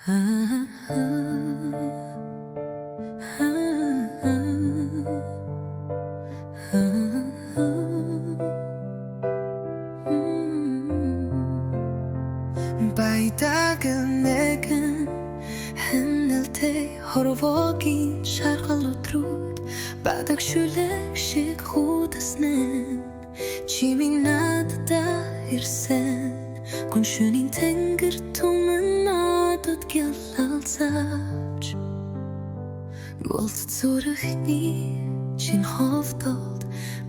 Байдагийн нэгэн хэнэлтэй хорвогийн шаргал өдрүүд бадаг шүлэг шиг хуудаснаа чимийн надад ирсэн гүн шөнийн тэнгэр түмэн надад гялалзаач болт зүрхний чин ховдолд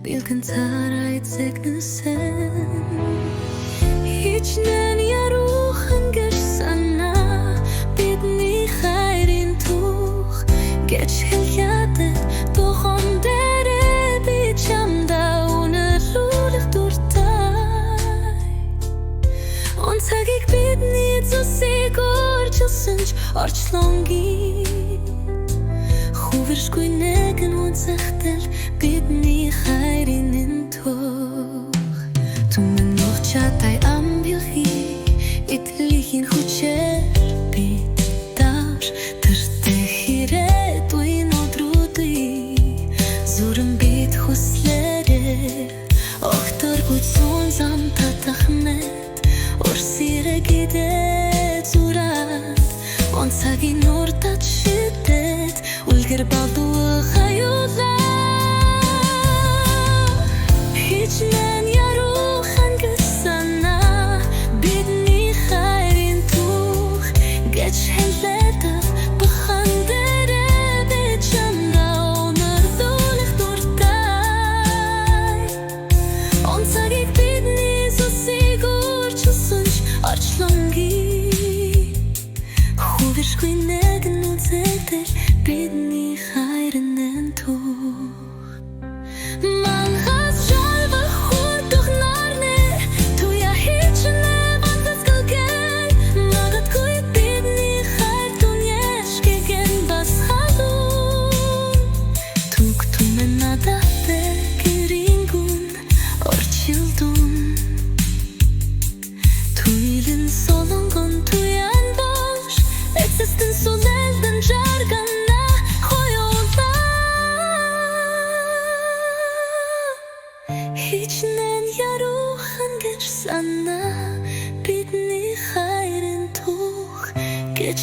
бэлгэн царай зэгнэсэн хичнээн яруухан гэж санаа бидний хайрын түүх гэж хэлэхэд тохон дээрээ би чамдаа үнэлүүлэх дуртай онцгийг бидний зүсийг орчилсан ч орчлонгийн хувиршгүй нэгэн үнцэгтэл бидний хайрын түүх түмэн нухчатай итлихийн хүчээр би тааш тэртээ хэрэг дуйн өдрүүдий зүрэн бит хүслээрээ огторгүй зүүн зам татахнет урсирэ гидэ зурат онцагийн нуртат шидэт үлгэр балдуу хаюлаа хичнээн яруухан гэж санаа бидний хайрын түүх гэж хэлээд бахан дээрээ би чамдаа үнэлүүлэх дуртай онцгийг бидний зүсийг орчилсан ч орчлонгийн хувиршгүй нэгэн үнцэгтэл бидний хайрын түүх хичнээн яруухан гэж санаа бидний хайрын түүх гэж